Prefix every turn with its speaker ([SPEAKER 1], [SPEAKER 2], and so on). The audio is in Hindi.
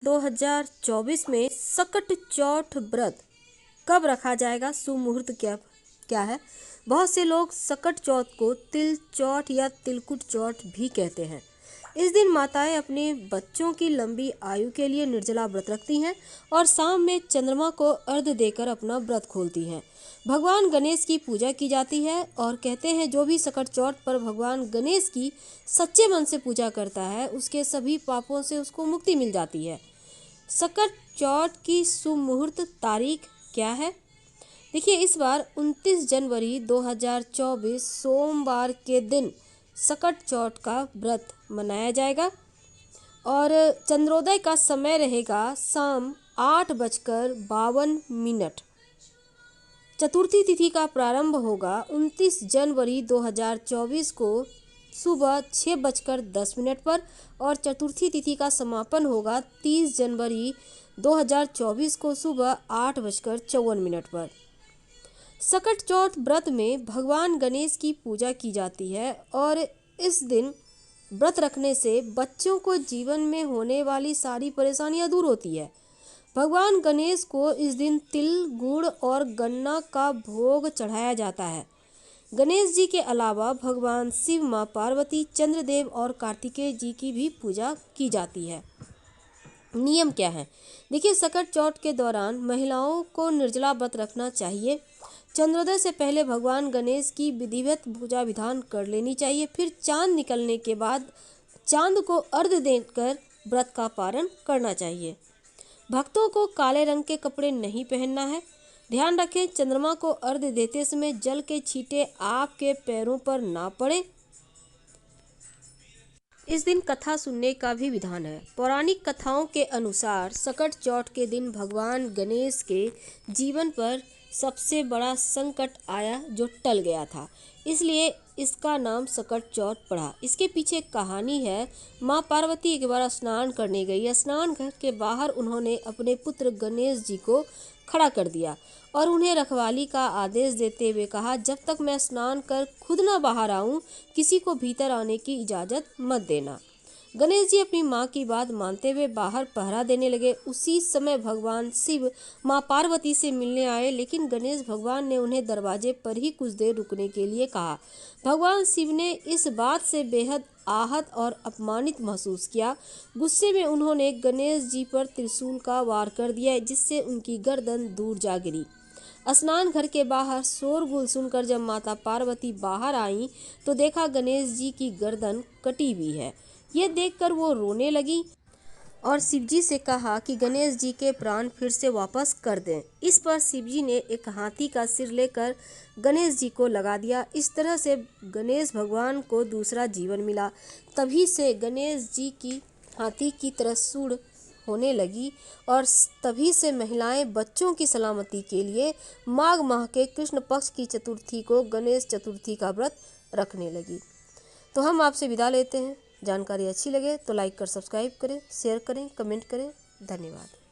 [SPEAKER 1] 2024 में सकट चौथ व्रत कब रखा जाएगा, शुभ मुहूर्त क्या क्या है। बहुत से लोग सकट चौथ को तिल चौथ या तिलकुट चौथ भी कहते हैं। इस दिन माताएं अपने बच्चों की लंबी आयु के लिए निर्जला व्रत रखती हैं और शाम में चंद्रमा को अर्घ्य देकर अपना व्रत खोलती हैं। भगवान गणेश की पूजा की जाती है और कहते हैं जो भी सकट चौथ पर भगवान गणेश की सच्चे मन से पूजा करता है उसके सभी पापों से उसको मुक्ति मिल जाती है। सकट चौथ की शुभ मुहूर्त तारीख क्या है। देखिए, इस बार 29 जनवरी 2024 सोमवार के दिन सकट चौथ का व्रत मनाया जाएगा और चंद्रोदय का समय रहेगा शाम 8:52। चतुर्थी तिथि का प्रारंभ होगा 29 जनवरी 2024 को सुबह 6:10 पर और चतुर्थी तिथि का समापन होगा 30 जनवरी 2024 को सुबह 8:54 पर। सकट चौथ व्रत में भगवान गणेश की पूजा की जाती है और इस दिन व्रत रखने से बच्चों को जीवन में होने वाली सारी परेशानियां दूर होती है। भगवान गणेश को इस दिन तिल, गुड़ और गन्ना का भोग चढ़ाया जाता है। गणेश जी के अलावा भगवान शिव, माँ पार्वती, चंद्रदेव और कार्तिकेय जी की भी पूजा की जाती है। नियम क्या है। देखिए, सकट चौथ के दौरान महिलाओं को निर्जला व्रत रखना चाहिए। चंद्रोदय से पहले भगवान गणेश की विधिवत पूजा विधान कर लेनी चाहिए। फिर चांद निकलने के बाद चांद को अर्घ्य देकर व्रत का पारण करना चाहिए। भक्तों को काले रंग के कपड़े नहीं पहनना है। ध्यान रखें, चंद्रमा को अर्घ्य देते समय जल के छींटे आपके पैरों पर ना पड़े। इस दिन कथा सुनने का भी विधान है। पौराणिक कथाओं के अनुसार सकट चौथ के दिन भगवान गणेश के जीवन पर सबसे बड़ा संकट आया जो टल गया था, इसलिए इसका नाम सकट चौथ पड़ा। इसके पीछे एक कहानी है। माँ पार्वती एक बार स्नान करने गई। स्नान घर के बाहर उन्होंने अपने पुत्र गणेश जी को खड़ा कर दिया और उन्हें रखवाली का आदेश देते हुए कहा, जब तक मैं स्नान कर खुद ना बाहर आऊं किसी को भीतर आने की इजाज़त मत देना। गणेश जी अपनी माँ की बात मानते हुए बाहर पहरा देने लगे। उसी समय भगवान शिव माँ पार्वती से मिलने आए, लेकिन गणेश भगवान ने उन्हें दरवाजे पर ही कुछ देर रुकने के लिए कहा। भगवान शिव ने इस बात से बेहद आहत और अपमानित महसूस किया। गुस्से में उन्होंने गणेश जी पर त्रिशूल का वार कर दिया, जिससे उनकी गर्दन दूर जा गिरी। स्नान घर के बाहर शोरगुल सुनकर जब माता पार्वती बाहर आईं तो देखा गणेश जी की गर्दन कटी हुई है। ये देखकर वो रोने लगी और शिवजी से कहा कि गणेश जी के प्राण फिर से वापस कर दें। इस पर शिवजी ने एक हाथी का सिर लेकर गणेश जी को लगा दिया। इस तरह से गणेश भगवान को दूसरा जीवन मिला। तभी से गणेश जी की हाथी की तरह सूंड होने लगी और तभी से महिलाएं बच्चों की सलामती के लिए माघ माह के कृष्ण पक्ष की चतुर्थी को गणेश चतुर्थी का व्रत रखने लगी। तो हम आपसे विदा लेते हैं। जानकारी अच्छी लगे तो लाइक कर सब्सक्राइब करें, शेयर करें, कमेंट करें। धन्यवाद।